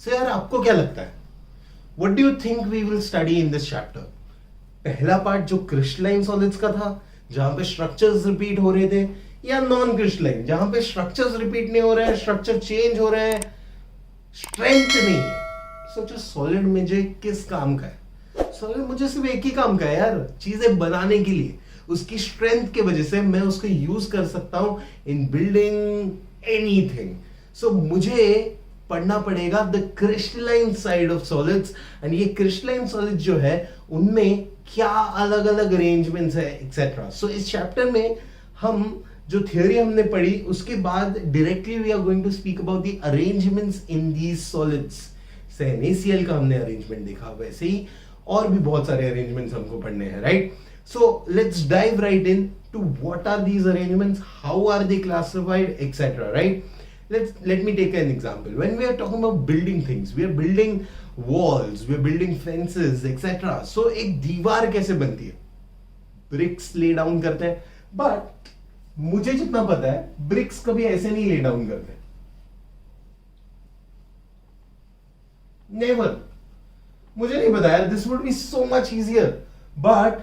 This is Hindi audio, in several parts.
सो यार आपको क्या लगता है, what do you think we will study in this chapter? पहला पार्ट जो क्रिस्टलाइन सॉलिड्स का था, जहां पे स्ट्रक्चर्स रिपीट हो रहे थे, या नॉन क्रिस्टलाइन जहां पे स्ट्रक्चर्स रिपीट नहीं हो रहे हैं, स्ट्रक्चर चेंज हो रहे हैं, स्ट्रेंथ नहीं है? सोचो सॉलिड मुझे किस काम का है? सॉलिड मुझे सिर्फ एक ही काम का है यार, चीजें बनाने के लिए। उसकी स्ट्रेंथ के वजह से मैं उसको यूज कर सकता हूं इन बिल्डिंग एनीथिंग। सो मुझे पढ़ना पड़ेगा the crystalline side of solids, and ये क्रिस्टलाइन सॉलिड जो है उनमें क्या अलग अलग अरेंजमेंट्स है एक्सेट्रा। सो इस चैप्टर में हम जो थियोरी हमने पढ़ी उसके बाद directly we are going to speak about the arrangements in these solids. NaCl का हमने अरेंजमेंट देखा, वैसे ही और भी बहुत सारे अरेंजमेंट्स हमको पढ़ने हैं, right? So let's dive right into what are these arrangements, how are they classified etcetera, right? Let me take an example. When we are talking about building things, we are building walls, we are building fences, etc. So एक दीवार कैसे बनती है? Bricks lay down करते हैं, but मुझे जितना पता है bricks कभी ऐसे नहीं lay down करते, never. मुझे नहीं पता यार, this would be so much easier, but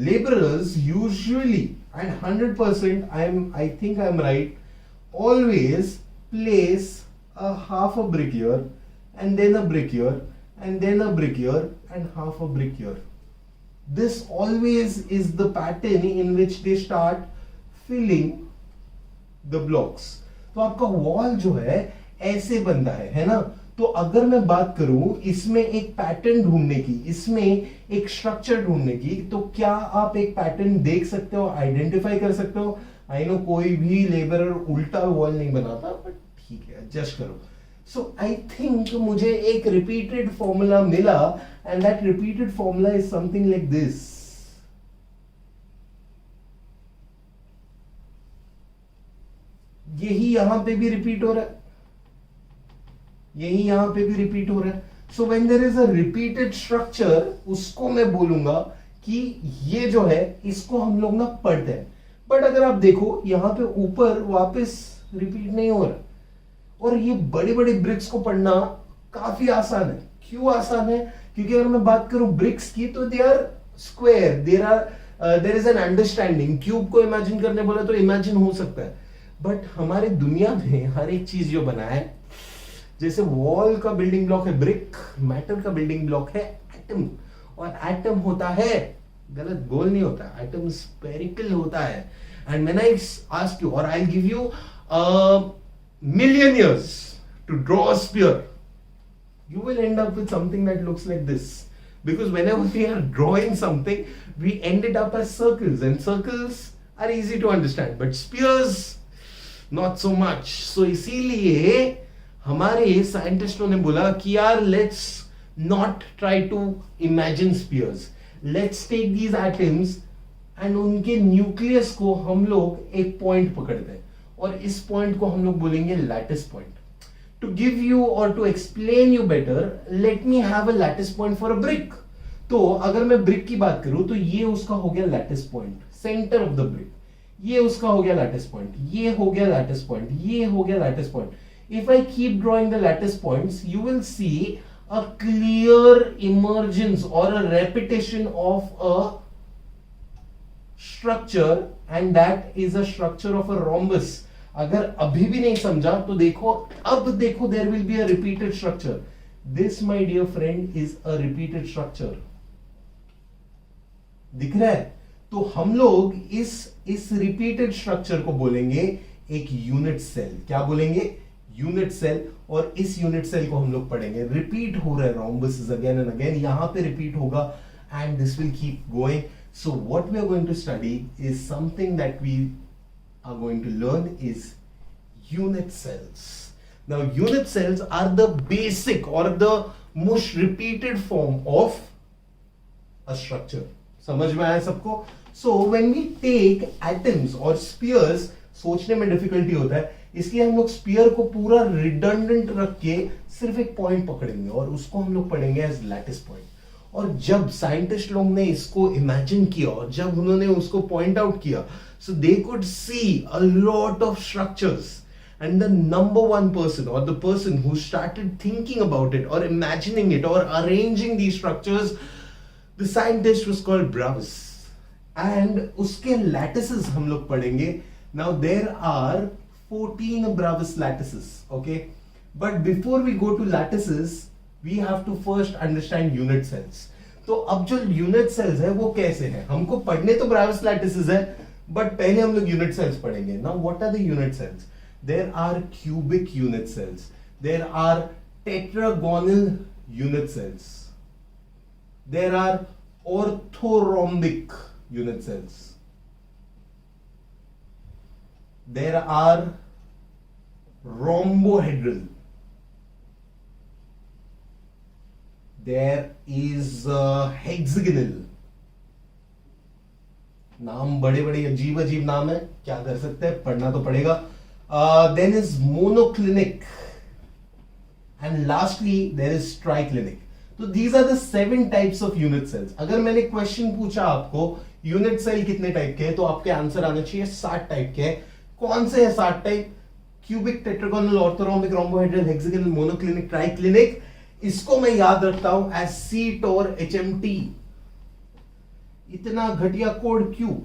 laborers usually, and 100% I think I'm right, always place a half a brick here, and then a brick here, and then a brick here, and half a brick here. This always is the pattern in which they start filling the blocks. तो आपका वॉल जो है ऐसे बनता है ना? तो अगर मैं बात करूं इसमें एक पैटर्न ढूंढने की, इसमें एक स्ट्रक्चर ढूंढने की, तो क्या आप एक पैटर्न देख सकते हो, आइडेंटिफाई कर सकते हो? आई नो कोई भी लेबरर उल्टा वॉल नहीं बनाता, बट ठीक है, एडजस्ट करो। सो आई थिंक मुझे एक रिपीटेड फॉर्मूला मिला, and that repeated formula is something like this. यही यहां पे भी रिपीट हो रहा है, यही यहां पे भी रिपीट हो रहा है। So when there is a repeated structure, उसको मैं बोलूंगा कि ये जो है इसको हम लोग ना पढ़ते हैं। बट अगर आप देखो यहां पे ऊपर वापस रिपीट नहीं हो रहा, और ये बड़े बड़े ब्रिक्स को पढ़ना काफी आसान है। क्यों आसान है? क्योंकि अगर मैं बात करूं ब्रिक्स की, तो they are square, there is an understanding. Cube को इमेजिन करने बोला तो इमेजिन हो सकता है, बट हमारे दुनिया में हर एक चीज जो बना है, जैसे वॉल का बिल्डिंग ब्लॉक है ब्रिक, मैटर का बिल्डिंग ब्लॉक है एटम, और एटम होता है, गलत गोल नहीं होता, एटम स्फेरिकल होता है। And when I ask you, or I give you million years to draw a spear, you will end up with something that looks like this, because whenever we are drawing something we end it up as circles, and circles are easy to understand, but spears not so much. So इसीलिए हमारे साइंटिस्टों ने बोला कि यार let's not try to imagine spears, let's take these atoms and उनके न्यूक्लियस को हम लोग एक पॉइंट पकड़ते हैं, और इस पॉइंट को हम लोग बोलेंगे lattice point. To give you or to explain you better, let me have a lattice point for a brick. तो अगर मैं ब्रिक की बात करूं तो ये उसका हो गया lattice point, centre of the brick. ये उसका हो गया लैटिस पॉइंट, ये हो गया लैटिस पॉइंट, ये हो गया lattice point. If I keep drawing the lattice points, you will see a clear emergence or a repetition of a structure, and that is a structure of a rhombus. अगर अभी भी नहीं समझा तो देखो, अब देखो, there will be a repeated structure. This my dear friend is a repeated structure. दिख रहा है? तो हम लोग इस रिपीटेड स्ट्रक्चर को बोलेंगे एक यूनिट सेल। क्या बोलेंगे? Unit cell. और इस यूनिट सेल को हम लोग पढ़ेंगे, रिपीट हो रहा है रोम्बस अगेन एंड अगेन, यहां पे रिपीट होगा, and this will keep going. So what we are going to study is something that we are going to learn is unit cells. Now unit cells are the basic or the most repeated form of a structure. समझ में आया सबको? So when we take atoms or spheres, सोचने में डिफिकल्टी होता है, इसलिए हम लोग स्पीयर को पूरा रिडंडेंट रख के सिर्फ एक पॉइंट पकड़ेंगे, और उसको हम लोग पढ़ेंगे एज लैटिस पॉइंट। और जब साइंटिस्ट लोग ने इसको इमेजिन किया और जब उन्होंने उसको पॉइंट आउट किया, so they could see a lot of structures, And the number one person, or the person who started thinking about it or imagining it or arranging these structures, the scientist was called Bravais. And उसके lattices हम लोग पढ़ेंगे. Now there are 14 Bravais lattices, okay? But before we go to lattices, we have to first understand unit cells. तो अब जो unit cells है वो कैसे है? हमको पढ़ने तो Bravais lattices है, but पहले हम लोग unit cells पढ़ेंगे. Now what are the unit cells? There are cubic unit cells. There are tetragonal unit cells. There are orthorhombic unit cells. There are rhombohedral. There is hexagonal. नाम बड़े बड़े अजीब अजीब नाम है, क्या कर सकते हैं, पढ़ना तो पड़ेगा. Then is monoclinic, and lastly there is triclinic. So these are the 7 types of unit cells. अगर मैंने क्वेश्चन पूछा आपको यूनिट सेल कितने टाइप के हैं, तो आपके आंसर आना चाहिए 60 टाइप के हैं. कौन से है 60 type? Cubic, tetragonal, orthorhombic, rhombohedral, hexagonal, monoclinic, triclinic. इसको मैं याद रखता हूं एज सीट और HMT. इतना घटिया कोड क्यों?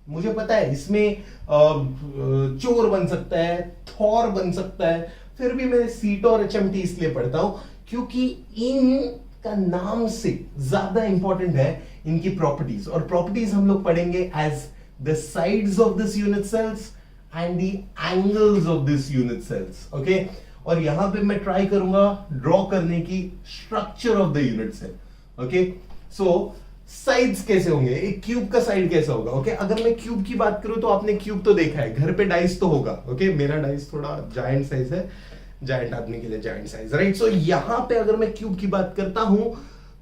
मुझे पता है इसमें चोर बन सकता है, थॉर बन सकता है, फिर भी मैं सीट और HMT इसलिए पढ़ता हूं क्योंकि इनका नाम से ज्यादा इंपॉर्टेंट है इनकी प्रॉपर्टीज. और प्रॉपर्टीज हम लोग पढ़ेंगे as the sides of this unit cells and the angles of this unit cells. Okay, और यहां पे मैं ट्राई करूंगा ड्रॉ करने की structure of the unit cell. Okay, so sides कैसे होंगे, एक क्यूब का साइड कैसा होगा. ओके, अगर मैं क्यूब की बात करूं तो आपने क्यूब तो देखा है, घर पे डाइस तो होगा. ओके, मेरा डाइस थोड़ा जायंट साइज है, जायंट आदमी के लिए जायंट साइज, राइट. सो यहां पे अगर मैं क्यूब की बात करता हूं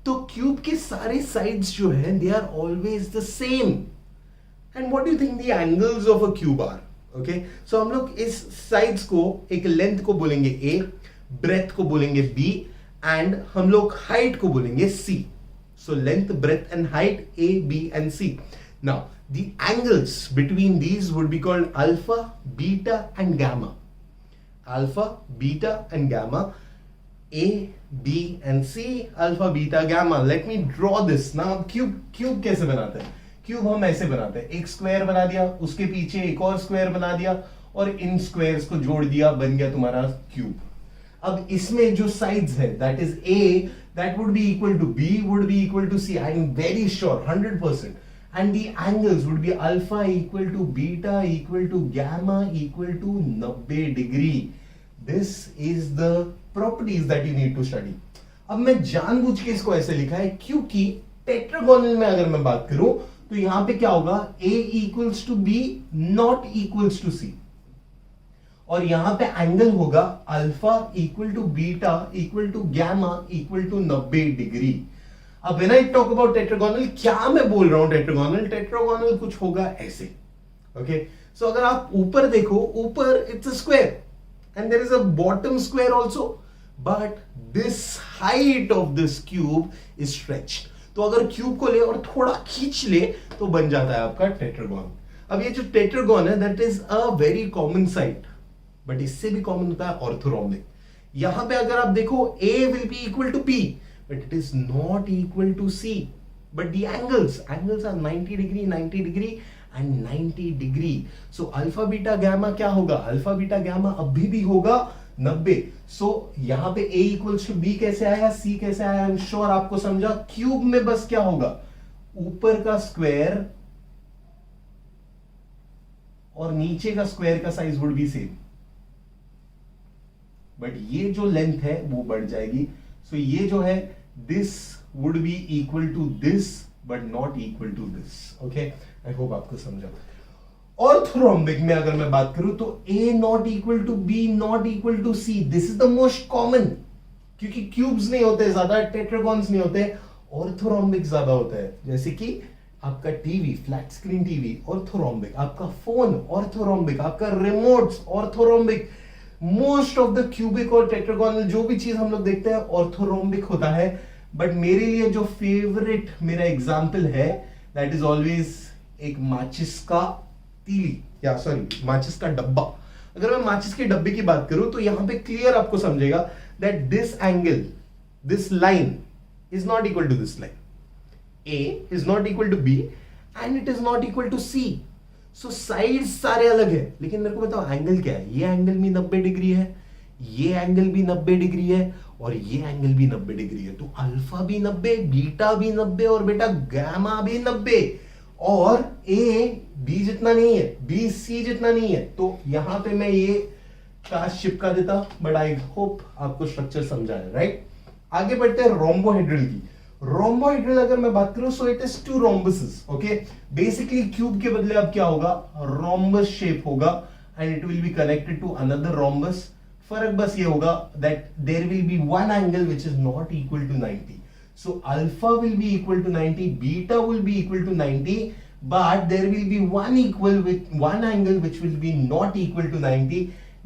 तो क्यूब के सारे साइड्स जो है they are always the same. And what do you think the angles of a cube are? Okay, so हम लोग इस साइड्स को, एक लेंथ को बोलेंगे A, ब्रेथ को बोलेंगे B, एंड हम लोग हाइट को बोलेंगे C. So length, breadth and height A, B and C. Now the angles between these would be called alpha, beta and gamma. Alpha, beta and gamma. A, B and C. Alpha, beta, gamma. Let me draw this. Now cube कैसे बनाते हैं? क्यूब हम ऐसे बनाते हैं, एक स्क्वायर बना दिया, उसके पीछे एक और स्क्वायर बना दिया और इन स्क्वायर्स को जोड़ दिया, बन गया तुम्हारा क्यूब. अब इसमें जो साइड्स है that is A, that would be equal to B, would be equal to C. I am very sure 100%. And the angles would be alpha equal to beta equal to gamma equal to 90 degree. This is the properties that you need to study. अब मैं जानबूझ के इसको ऐसे लिखा है क्योंकि टेट्रागोनल में अगर मैं बात करूं तो यहां पे क्या होगा, A equals to B not equals to C. और यहां पे एंगल होगा alpha equal to beta equal to gamma equal to 90 degree. अब when I talk about tetragonal, क्या मैं बोल रहा हूं टेट्रागोनल कुछ होगा ऐसे. ओके, सो अगर आप ऊपर देखो, ऊपर it's a square and there is a bottom square also, but this height of this cube is stretched. तो अगर क्यूब को ले और थोड़ा खींच ले तो बन जाता है आपका टेट्रागोन. अब ये जो टेट्रागोन है that is a very common site, but इससे भी कॉमन होता है ऑर्थोरोम्बिक. यहां पे अगर आप देखो A will be equal to P, but it is not equal to C. But the angles are 90 degree, 90 degree and 90 degree. So alpha beta gamma क्या होगा, अल्फा बीटा गैमा अभी भी होगा 90. सो यहां पे A इक्वल्स टू B कैसे आया, C कैसे आया, आई एम श्योर आपको समझा. क्यूब में बस क्या होगा, ऊपर का स्क्वायर और नीचे का स्क्वायर का size would be same, but ये जो लेंथ है वो बढ़ जाएगी. सो ये जो है this would be equal to this but not equal to this. Okay, I hope आपको समझा. ऑर्थोरोम्बिक में अगर मैं बात करूं तो A not equal to B not equal to C. This is the most common, क्योंकि क्यूब्स नहीं होते ज्यादा, टेट्रागोन्स नहीं होते, ऑर्थोरोम्बिक ज्यादा होता है. जैसे कि आपका TV, flat screen TV orthorhombic, आपका फोन ऑर्थोरोम्बिक, आपका remotes orthorhombic. Most of the cubic और टेट्रागोनल जो भी चीज हम लोग देखते हैं ऑर्थोरोम्बिक होता है. बट मेरे लिए जो फेवरेट मेरा एग्जाम्पल है दैट इज ऑलवेज एक माचिस का तीली, या सॉरी माचिस का डब्बा. अगर मैं माचिस के डब्बे की बात करूं तो यहां पे क्लियर आपको समझेगा that this angle, this line is not equal to this line, A is not equal to B and it is not equal to C. So sides सारे अलग है, लेकिन मेरे को बताओ एंगल क्या है? ये एंगल भी 90 डिग्री है, ये एंगल भी 90 डिग्री है और ये एंगल भी 90 डिग्री है। तो अल्फा भी 90, बीटा भी 90 और बेटा गामा भी 90 और A B जितना नहीं है, B C जितना नहीं है। तो यहां पे मैं ये काश चिपका देता, बट आई होप आपको स्ट्रक्चर समझा है, राइट? आगे बढ़ते हैं रोम्बोहेड्रल की। रोम्बोहेड्रल अगर मैं बात करूं so it is two rhombuses, okay? Basically cube के बदले अब क्या होगा, रोम्बस शेप होगा and it will be connected to another rhombus. फर्क बस ये होगा that there will be one angle which is not equal to 90. So alpha will be equal to 90, beta will be equal to 90, but there will be one angle which will be not equal to 90.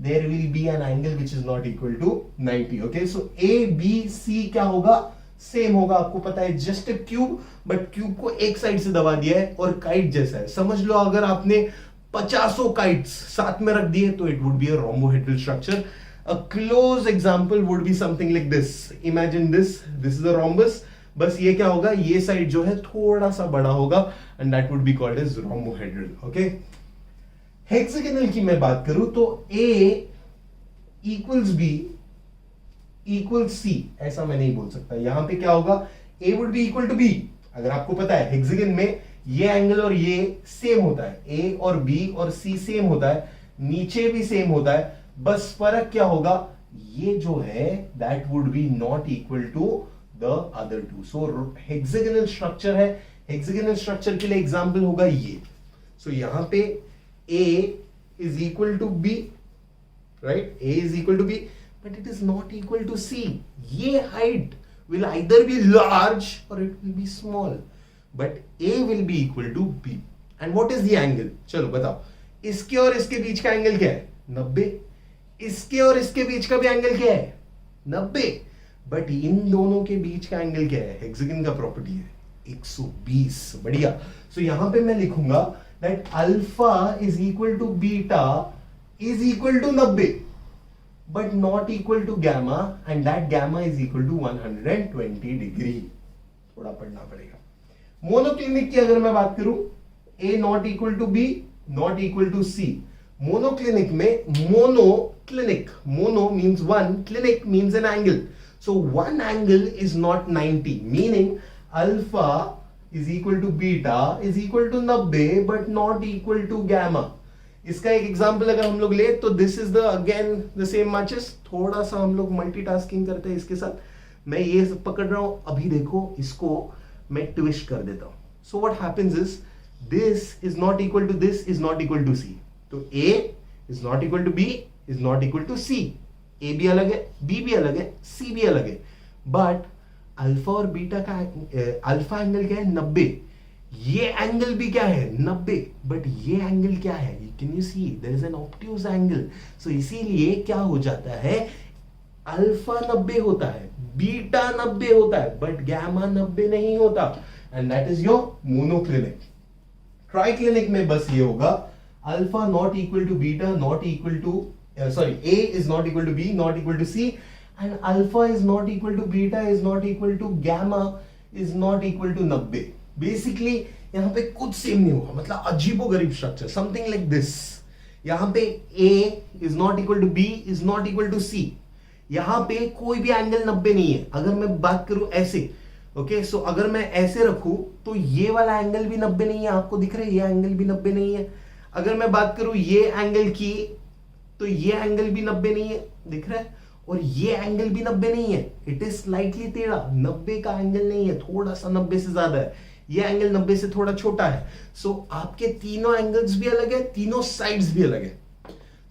There will be an angle which is not equal to 90. Okay, so A, B, C क्या होगा, सेम होगा। आपको पता है just a cube, but cube को एक साइड से दबा दिया है और काइट जैसा है। समझ लो अगर आपने 50 काइट्स साथ में रख दिए तो it would be a rhombohedral structure. A close example would be something like this. Imagine this is the rhombus, बस ये क्या होगा, ये साइड जो है थोड़ा सा बड़ा होगा and that would be called as rhombohedral. Okay, hexagonal की मैं बात करूं तो A equals B equals C, ऐसा मैं नहीं बोल सकता। यहां पे क्या होगा, A would be equal to B। अगर आपको पता है हेक्सागन में ये एंगल और ये सेम होता है, A और B और C सेम होता है, नीचे भी सेम होता है, बस फर्क क्या होगा, ये जो है that would be not equal to the other two. So hexagonal structure है, हेक्सागोनल स्ट्रक्चर के लिए एग्जांपल होगा ये। सो यहां पे A is equal to B, right? A is equal to B, but it is not equal to C. ये height will either be large or it will be small, but A will be equal to B. And what is the angle? चलो बताओ, इसके और इसके बीच का एंगल क्या है, 90। इसके और इसके बीच का भी एंगल क्या है, 90, बट इन दोनों के बीच का एंगल क्या है, हेक्सागन का प्रॉपर्टी है 120। बढ़िया। सो यहां पे मैं लिखूंगा that alpha is equal to beta is equal to 90 but not equal to gamma and that gamma is equal to 120 degree। थोड़ा पढ़ना पड़ेगा। मोनोक्लिनिक की अगर मैं बात करूं, A not equal to B not equal to C। Monoclinic में mono means one, clinic means an angle, so one angle is not 90, meaning alpha is equal to beta is equal to 90 but not equal to gamma। इसका एक एग्जांपल अगर हम लोग ले तो this is the again the same matches. थोड़ा सा हम लोग मल्टीटास्किंग करते हैं इसके साथ। मैं ये सब पकड़ रहा हूं, अभी देखो इसको मैं ट्विस्ट कर देता हूं। So what happens is this is not equal to this is not equal to C, तो A is not equal to B is not equal to C। A भी अलग है, B भी अलग है, C भी अलग है, बट अल्फा और बीटा का अल्फा एंगल क्या है, 90। ये एंगल भी क्या है, 90, बट ये एंगल क्या है, can you see there is an obtuse angle. So इसीलिए क्या हो जाता है, अल्फा 90 होता है, बीटा 90 होता है, बट गामा 90 नहीं होता, and that is your monoclinic. Triclinic में बस ये होगा, alpha not equal to beta not equal to A is not equal to B not equal to C and alpha is not equal to beta is not equal to gamma is not equal to 90। Basically यहां पे कुछ सेम नहीं होगा, मतलब अजीबोगरीब स्ट्रक्चर, समथिंग लाइक दिस। यहां पे A is not equal to B is not equal to C। यहां पे कोई भी एंगल 90 नहीं है। अगर मैं बात करूं ऐसे, ओके, सो अगर मैं ऐसे रखूं तो ये वाला एंगल भी 90 नहीं है, आपको दिख रहा है, ये एंगल भी 90 नहीं है। अगर मैं बात करूं ये एंगल की तो ये एंगल भी 90 नहीं है, दिख रहा है, और ये एंगल भी 90 नहीं है, इट इज स्लाइटली टेढ़ा। 90 का एंगल नहीं है, थोड़ा सा 90 से ज्यादा है, ये एंगल 90 से थोड़ा छोटा है। सो आपके तीनों एंगल्स भी अलग है, तीनों साइड्स भी अलग है।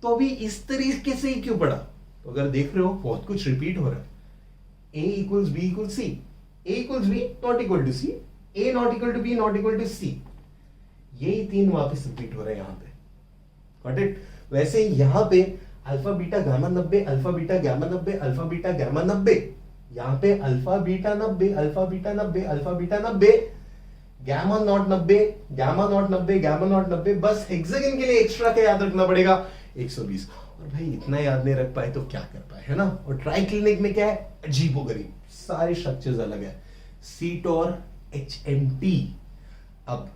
तो अभी इस तरीके से ही क्यों पढ़ा, तो अगर देख रहे हो बहुत कुछ रिपीट हो रहा है। A equals B equals C, A equals B not equal to C, A not equal to B not equal to C, यही तीन वापस रिपीट हो रहे हैं यहां पे। Got it? वैसे यहां पे alpha beta gamma 90, alpha beta gamma 90, alpha beta gamma 90, यहां पे alpha beta 90, alpha beta 90, alpha beta 90, gamma not 90, gamma not 90, gamma not 90। बस हेक्सागन के लिए एक्स्ट्रा क्या याद रखना पड़ेगा, 120। और भाई इतना याद नहीं रख पाए तो क्या कर पाए, है ना। और ट्राई क्लिनिक में क्या है, अजीबोगरीब सारे स्ट्रक्चर्स अलग है, सीट और HMT। अब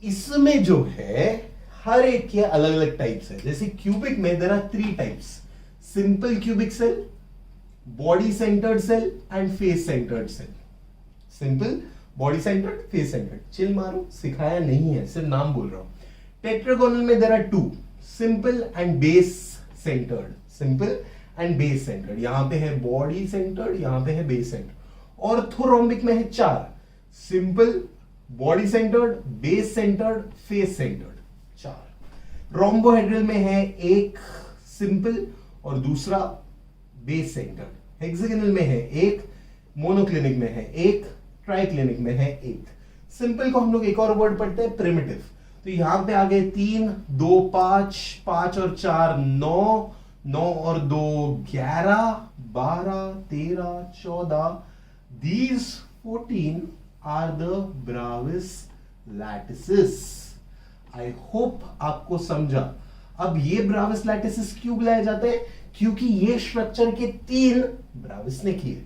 इसमें जो है हर एक के अलग अलग टाइप्स है। जैसे क्यूबिक में there are 3 types, simple cubic cell, body centred cell and face centred cell. Simple, body centred, face centred. Chill मारो, सिखाया नहीं है, सिर्फ नाम बोल रहा हूं। टेट्रागोनल में there are 2, simple and base centred. Simple and base centred, यहां पे है बॉडी सेंटर्ड, यहां पे है बेस सेंटर्ड। ऑर्थोरोम्बिक में है 4, simple, body centred, base centred, face centred. 4। Rhombohedral में है 1 सिंपल और दूसरा बेस सेंटर्ड। हेक्सागोनल में है 1, मोनोक्लिनिक में है 1, ट्राइक्लिनिक में है 1। सिंपल को हम लोग एक और वर्ड पढ़ते हैं, प्रिमिटिव। तो यहां पे आ गए 3, 2 5, 5 और 4 9, 9 और 2 11, 12, 13, 14। These 14 are the Bravais lattices. I hope आपको समझा। अब ये ब्राविस लैटिसेस क्यों बुलाए जाते हैं, क्योंकि ये स्ट्रक्चर के 3 ब्राविस ने किए,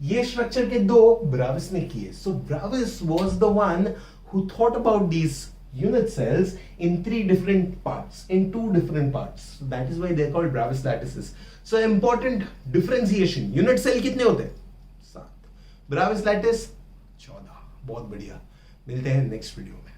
ये स्ट्रक्चर के 2 ब्राविस ने किए। सो ब्राविस was the one who thought about these unit cells in 3 different parts, in 2 different parts. So that is why they are called Bravais lattices. So important differentiation, unit cell कितने होते हैं, 7, Bravais lattice 14। बहुत बढ़िया, मिलते हैं नेक्स्ट वीडियो में।